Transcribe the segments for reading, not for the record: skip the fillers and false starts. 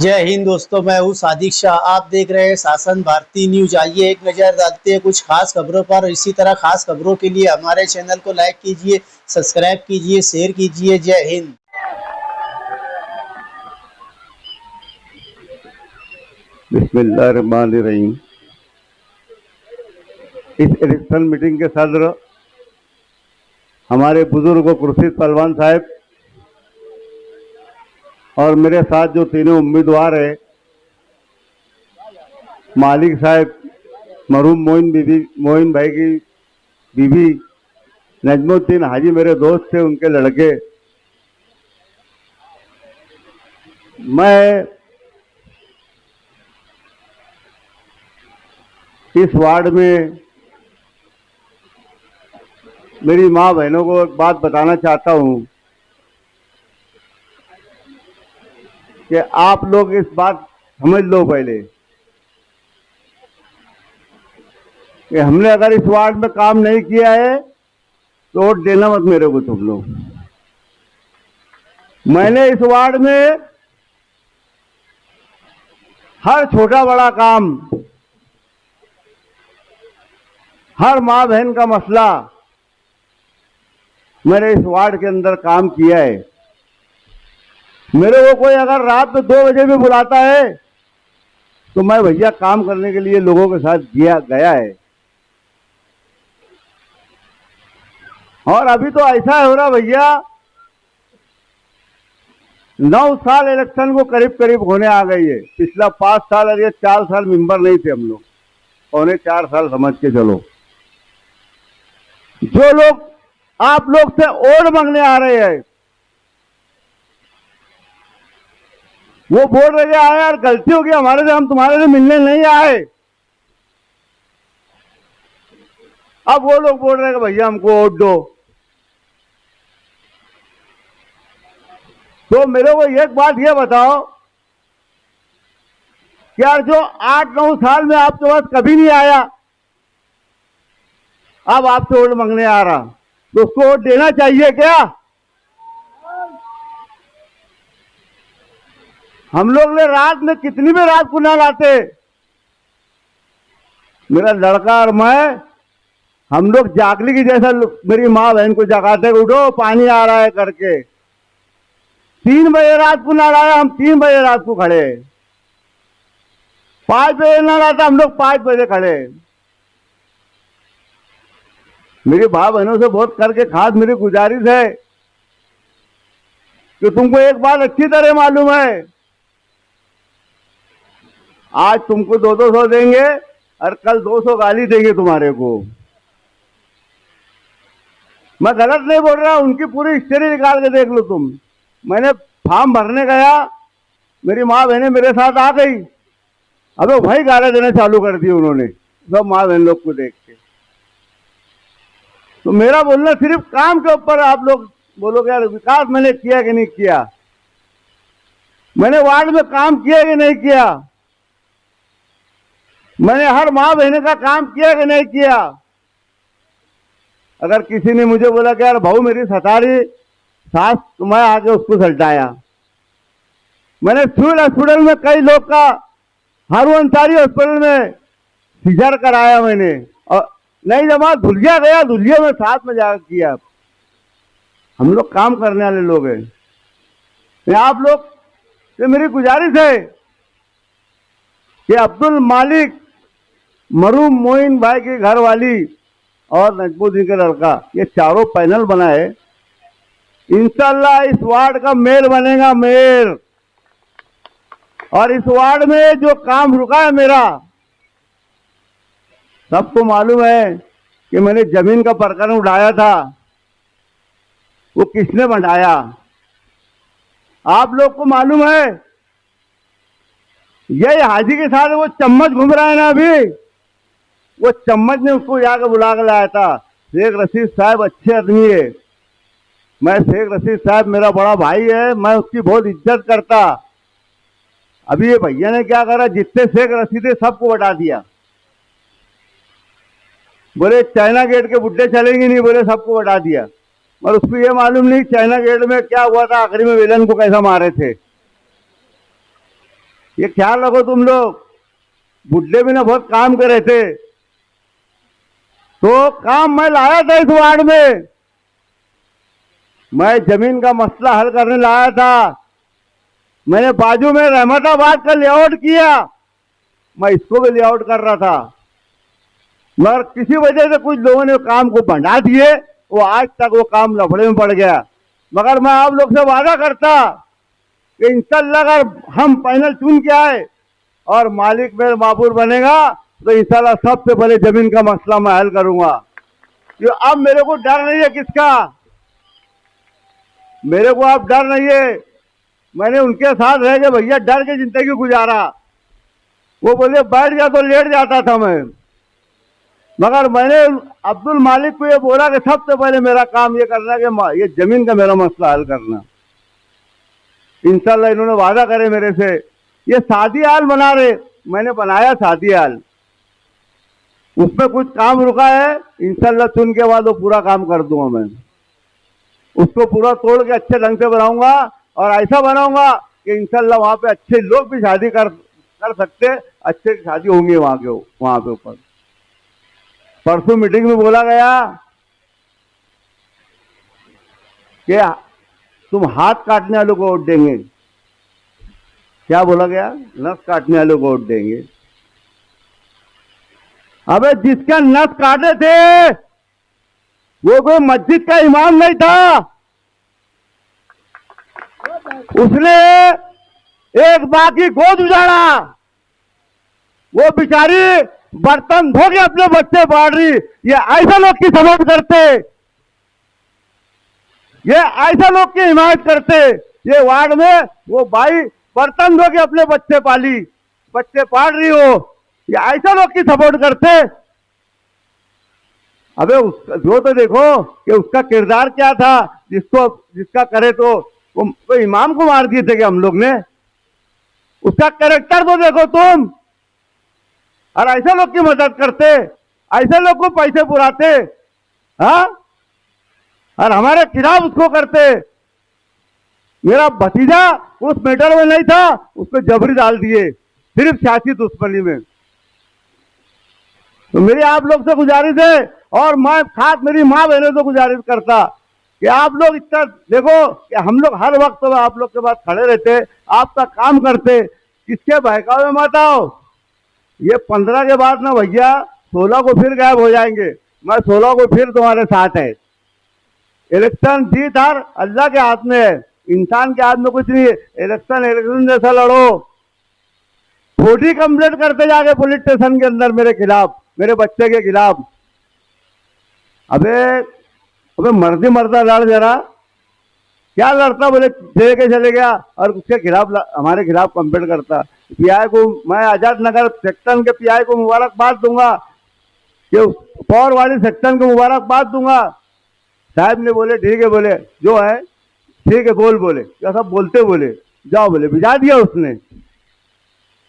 जय हिंद दोस्तों, मैं हूँ सादिक शाह। आप देख रहे हैं शासन भारती न्यूज। आइए एक नज़र डालते हैं कुछ खास खबरों पर। इसी तरह खास खबरों के लिए हमारे चैनल को लाइक कीजिए, सब्सक्राइब कीजिए, शेयर कीजिए। जय हिंद। बिस्मिल्लाहिर्रहमानिर्रहीम। इस इलेक्शन मीटिंग के सदर हमारे बुजुर्ग खुर्शीद पहलवान साहब और मेरे साथ जो तीनों उम्मीदवार हैं, मालिक साहब, मरहूम मोइन भाई की बीवी, नजमुद्दीन हाजी मेरे दोस्त थे, उनके लड़के। मैं इस वार्ड में मेरी माँ बहनों को एक बात बताना चाहता हूँ कि आप लोग इस बात समझ लो पहले कि हमने अगर इस वार्ड में काम नहीं किया है तो वोट देना मत मेरे को तुम लोग। मैंने इस वार्ड में हर छोटा बड़ा काम, हर माँ बहन का मसला मैंने इस वार्ड के अंदर काम किया है। मेरे को कोई अगर रात में 2 बजे भी बुलाता है तो मैं भैया काम करने के लिए लोगों के साथ गया है। और अभी तो ऐसा हो रहा भैया, 9 साल इलेक्शन को करीब करीब होने आ गई है। पिछला 5 साल और ये 4 साल मेंबर नहीं थे हम लोग, पौने 4 साल समझ के चलो। जो लोग आप लोग से वोट मांगने आ रहे हैं वो बोल रहे आए यार गलती हो गई हमारे से, हम तुम्हारे से मिलने नहीं आए। अब वो लोग बोल रहे हैं कि भैया हमको वोट दो। तो मेरे को एक बात ये बताओ कि यार जो 8-9 साल में आपके पास कभी नहीं आया, अब आपसे वोट मांगने आ रहा, तो उसको वोट देना चाहिए क्या? हम लोग ने रात में कितनी भी रात को ना लाते, मेरा लड़का और मैं, हम लोग जागली की जैसा मेरी माँ बहन को जगाते, उठो पानी आ रहा है करके। 3 बजे रात को ना लाया, हम 3 बजे रात को खड़े। 5 बजे ना लाता, हम लोग 5 बजे खड़े। मेरे भाई बहनों से बहुत करके खास मेरी गुजारिश है कि तुमको एक बात अच्छी तरह मालूम है, आज तुमको 200 देंगे और कल 200 गाली देंगे तुम्हारे को। मैं गलत नहीं बोल रहा, उनकी पूरी हिस्ट्री निकाल के देख लो तुम। मैंने फॉर्म भरने गया, मेरी माँ बहनें मेरे साथ आ गई, अबे वही गाली देने चालू कर दी उन्होंने, सब माँ बहन लोग को देख के। तो मेरा बोलना सिर्फ काम के ऊपर, आप लोग बोलोगे यार विकास मैंने किया कि नहीं किया, मैंने वार्ड में काम किया कि नहीं किया, मैंने हर माँ बहन का काम किया कि नहीं किया। अगर किसी ने मुझे बोला कि यार भाऊ मेरी सतारी सास, तो मैं आके उसको सल्टाया। मैंने सिविल हॉस्पिटल में कई लोग का, हारू अंसारी हॉस्पिटल में सीजर कराया मैंने, और नहीं जमा धुलिया गया, धुलिया में साथ में जाकर किया। हम लोग काम करने वाले लोग हैं। आप लोग से मेरी गुजारिश है कि अब्दुल मालिक, मरहूम मोइन भाई की घरवाली और नजमुद्दीन का लड़का, ये चारों पैनल बनाए, इंशाल्लाह इस वार्ड का मेयर बनेगा, मेयर। और इस वार्ड में जो काम रुका है मेरा, सबको मालूम है कि मैंने जमीन का प्रकरण उठाया था, वो किसने बढ़ाया, आप लोग को मालूम है। यही हाजी के साथ वो चम्मच घूम रहा है ना अभी, वो चम्मच ने उसको जाकर बुला कर लाया था। शेख रशीद साहब अच्छे आदमी है, मैं शेख रशीद साहब मेरा बड़ा भाई है, मैं उसकी बहुत इज्जत करता। अभी ये भैया ने क्या करा, जितने शेख रशीद है सबको बता दिया। बोले चाइना गेट के बुड्ढे चलेंगे नहीं, बोले सबको बता दिया। और उसको ये मालूम नहीं चाइना गेट में क्या हुआ था, आखिरी में विलन को कैसा मारे थे। ये ख्याल रखो तुम लोग। बुड्ढे भी ना बहुत काम करे थे, तो काम मैं लाया था इस वार्ड में। मैं जमीन का मसला हल करने लाया था। मैंने बाजू में रहमताबाद का लेआउट किया, मैं इसको भी लेआउट कर रहा था, मगर किसी वजह से कुछ लोगों ने काम को बढ़ा दिए, वो आज तक वो काम लफड़े में पड़ गया। मगर मैं आप लोग से वादा करता कि इंशाल्लाह अगर हम पैनल चुन के आए और मालिक मेरे माबूर बनेगा तो इंशाल्लाह सबसे पहले जमीन का मसला मैं हल करूंगा। क्यों अब मेरे को डर नहीं है किसका, मेरे को अब डर नहीं है। मैंने उनके साथ रह के भैया डर के जिंदगी गुजारा। वो बोले बैठ जा तो लेट जाता था मैं, मगर मैंने अब्दुल मालिक को ये बोला कि सबसे पहले मेरा काम ये करना कि ये जमीन का मेरा मसला हल करना। इंशाल्लाह इन्होंने वादा करे मेरे से। ये शादी हाल बना रहे, मैंने बनाया शादी हाल, उसमें कुछ काम रुका है, इंशाल्लाह चुन के बाद वो पूरा काम कर दूंगा। मैं उसको पूरा तोड़ के अच्छे ढंग से बनाऊंगा और ऐसा बनाऊंगा कि इंशाल्लाह वहां पे अच्छे लोग भी शादी कर सकते, अच्छे शादी होंगी वहां पे ऊपर। परसों मीटिंग में बोला गया कि तुम हाथ काटने वालों को वोट देंगे। क्या बोला गया? नस काटने वालों को वोट देंगे। अबे जिसका नस काटे थे वो कोई मस्जिद का इमाम नहीं था, उसने एक बाकी गोद उजाड़ा। वो बेचारी बर्तन धो के अपने बच्चे पाल रही। ये ऐसा लोग की सपोर्ट करते, ये ऐसा लोग की हिमायत करते। ये वार्ड में वो भाई बर्तन धो के अपने बच्चे पाल रही हो, ये ऐसा लोग की सपोर्ट करते। अबे जो तो देखो कि उसका किरदार क्या था, जिसका करे तो वो इमाम को मार दिए थे कि हम लोग ने। उसका कैरेक्टर तो देखो तुम, और ऐसे लोग की मदद करते, ऐसे लोग को पैसे पुराते, हाँ, और हमारे खिलाफ उसको करते। मेरा भतीजा उस मैटर में नहीं था, उसको जबरी डाल दिए सिर्फ सियासी दुश्मनी में। तो मेरी आप लोग से गुजारिश है, और मैं खास मेरी माँ बहनों से गुजारिश करता कि आप लोग इतना देखो कि हम लोग हर वक्त तो आप लोग के पास खड़े रहते, आपका काम करते, किसके बहकावे में मत आओ। ये 15 के बाद ना भैया 16 को फिर गायब हो जाएंगे। मैं 16 को फिर तुम्हारे साथ है। इलेक्शन जीत हार अल्लाह के हाथ में है, इंसान के हाथ में कुछ नहीं है। इलेक्शन जैसा लड़ो। छोटी कंप्लेंट करते जाके पुलिस स्टेशन के अंदर मेरे खिलाफ, मेरे बच्चे के खिलाफ। अबे मर्दी मर्दा लड़ जरा। क्या लड़ता? बोले दे के चले गया और उसके खिलाफ हमारे खिलाफ कंप्लेंट करता। पीआई को मैं आजाद नगर सेक्शन के पीआई को मुबारकबाद दूंगा, कि पौर वाली सेक्शन को मुबारकबाद दूंगा। साहब ने बोले ठीक है, बोले जो है ठीक है, बोले क्या सब बोलते, बोले जाओ, बोले भिजा दिया उसने।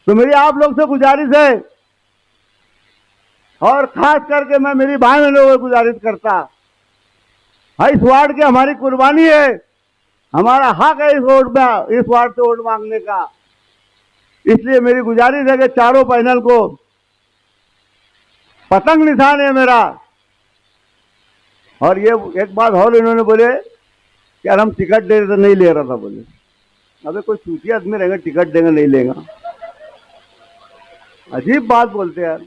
तो मेरी आप लोग से गुजारिश है, और खास करके मैं मेरी भाई बहनों को गुजारिश करता, इस वार्ड की हमारी कुर्बानी है, हमारा हक है इस वार्ड से वोट मांगने का। इसलिए मेरी गुजारिश है कि चारों पैनल को पतंग निशान है मेरा। और ये एक बात और इन्होंने बोले कि यार हम टिकट दे रहे तो नहीं ले रहा था। बोले अबे कोई चूतिया आदमी रहेगा टिकट देगा नहीं लेगा, अजीब बात बोलते यार।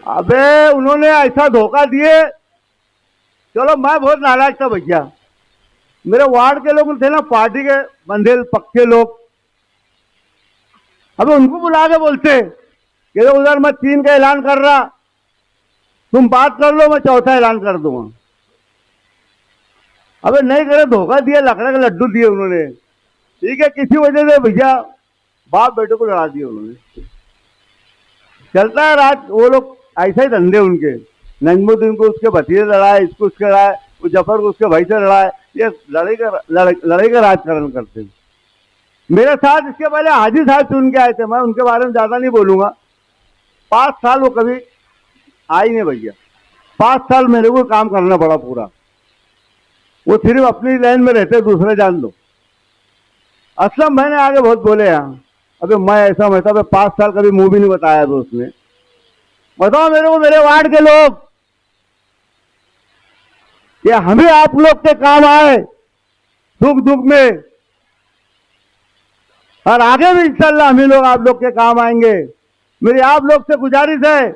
अबे उन्होंने ऐसा धोखा दिए। चलो मैं बहुत नाराज था भैया, मेरे वार्ड के लोग थे ना, पार्टी के बंधेल पक्के लोग। अबे उनको बुला के बोलते कि उधर मैं 3 का ऐलान कर रहा, तुम बात कर लो, मैं 4था ऐलान कर दूंगा। अबे नहीं करे, धोखा दिया, लकड़ा के लड्डू दिए उन्होंने। ठीक है, किसी वजह से भैया बाप बेटे को लड़ा दिया उन्होंने। चलता है रात, वो लोग ऐसे ही धंधे उनके। नजमुद्दीन को उसके भतीजे लड़ाए, इसको उसके लड़ाए, वो जफर को उसके भाई से लड़ाए। ये लड़ाई का राजकारण करते हैं। मेरे साथ इसके पहले हाजी साहब चुन के आए थे, मैं उनके बारे में ज्यादा नहीं बोलूंगा। 5 साल वो कभी आई नहीं भैया, 5 साल मेरे को काम करना पड़ा पूरा। वो सिर्फ अपनी लाइन में रहते, दूसरे जान दो। असलम भाई ने आगे बहुत बोले यहाँ, अबे मैं ऐसा मैं था, 5 साल कभी मुंह भी नहीं बताया तो उसने। बताओ मेरे को, मेरे वार्ड के लोग, कि हमें आप लोग के काम आए सुख दुख में, और आगे भी इंशाल्लाह हम ही लोग आप लोग के काम आएंगे। मेरी आप लोग से गुजारिश है,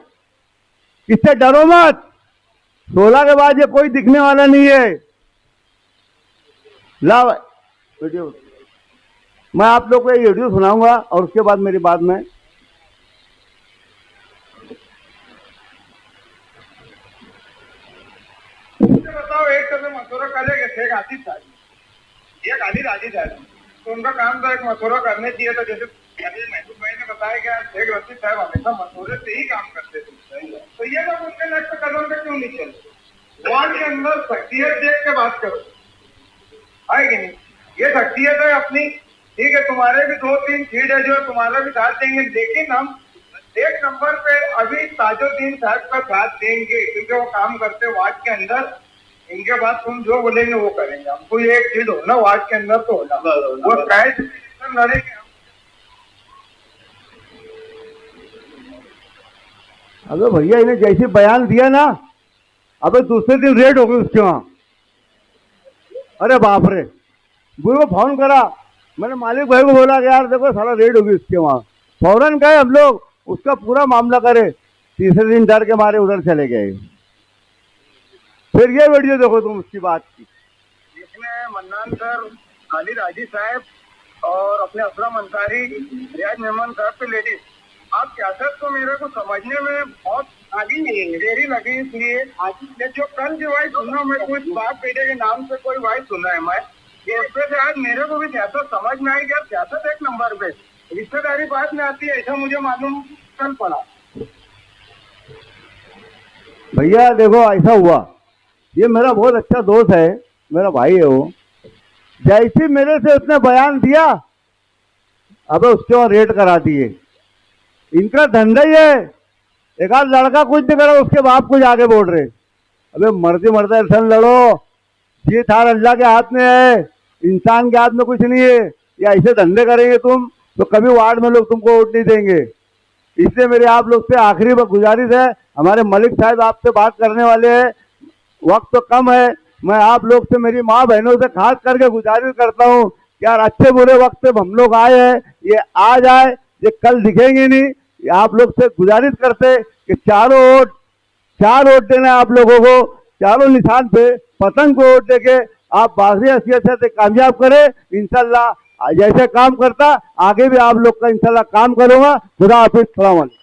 इससे डरो मत, 16 के बाद ये कोई दिखने वाला नहीं है। ला वीडियो मैं आप लोग को ये वीडियो सुनाऊंगा और उसके बाद मेरी बात में बताओ। एक तो मथुरा करेगा शेख आसिफ साहब, एक आदिल आजिज साहब, तो उनका काम था एक मथुरा करने चाहिए। तो जैसे महबूब भाई ने बताया कि शेख रशीद साहब हमेशा मथुरे से ही काम करते थे, तो ये लोग उनके नेक्स्ट कदम पे क्यों नहीं चलते? वार्ड के अंदर शख्सियत देख के बात करो, है कि नहीं? ये शख्सियत है अपनी, ठीक है, तुम्हारे भी 2-3 सीट है जो तुम्हारा भी साथ देंगे, लेकिन हम एक नंबर पे अभी ताजुद्दीन साहब का साथ देंगे क्योंकि वो काम करते वार्ड के अंदर। इनके बाद तुम जो बोलेंगे वो करेंगे। हमको ये एक चीज होना वार्ड के अंदर तो होना, वो कैसे लड़ेंगे हम। अबे भैया इन्हें जैसे बयान दिया ना, अबे दूसरे दिन रेड हो गई उसके वहां। अरे बाप रे, गुरु को फोन करा, मैंने मालिक भाई को बोला कि यार देखो सारा रेड होगी उसके वहां। फौरन गए हम लोग, उसका पूरा मामला करे। तीसरे दिन डर के मारे उधर चले गए। फिर ये वीडियो देखो तुम उसकी बात की, इसमें मन्नान सर, खालिद हाजी साहब और अपने असलम अंसारी, रियाज मेहमान साहब के लेडीज, आप सियासत को मेरे को समझने में बहुत आगे देरी लगी। इसलिए आज जो कल की वाइस सुना, मैं कुछ बाप बेटे के नाम से कोई वाइस सुना है मैं, इससे से आज मेरे को भी सियासत समझ में आई। क्या सियासत एक नंबर पे रिश्तेदारी बात में आती है, ऐसा मुझे मालूम कल पड़ा। भैया देखो ऐसा हुआ, ये मेरा बहुत अच्छा दोस्त है, मेरा भाई है वो। जैसे मेरे से उसने बयान दिया, अबे उसके वहां रेड करा दिए। इनका धंधा ही है, एक आध लड़का कुछ नहीं करा, उसके बाप कुछ आगे बोल रहे। अबे मरते मरते इंसान लड़ो, जीत हार अल्लाह के हाथ में है, इंसान के हाथ में कुछ नहीं है। या ऐसे धंधे करेंगे तुम तो कभी वार्ड में लोग तुमको वोट नहीं देंगे। इसलिए मेरे आप लोग से आखिरी गुजारिश है, हमारे मलिक साहब आपसे बात करने वाले हैं, वक्त तो कम है। मैं आप लोग से, मेरी माँ बहनों से खास करके गुजारिश करता हूँ कि यार अच्छे बुरे वक्त पे हम लोग आए हैं, ये आ जाए, ये कल दिखेंगे नहीं। आप लोग से गुजारिश करते कि 4 वोट देना है आप लोगों को, चारों निशान पे पतंग को वोट देके आप बाहरी हैसियत से कामयाब करें। इंशाल्लाह जैसे काम करता आगे भी आप लोग का इंशाल्लाह काम करूंगा। खुदा हाफिज, सलाम अलैकुम।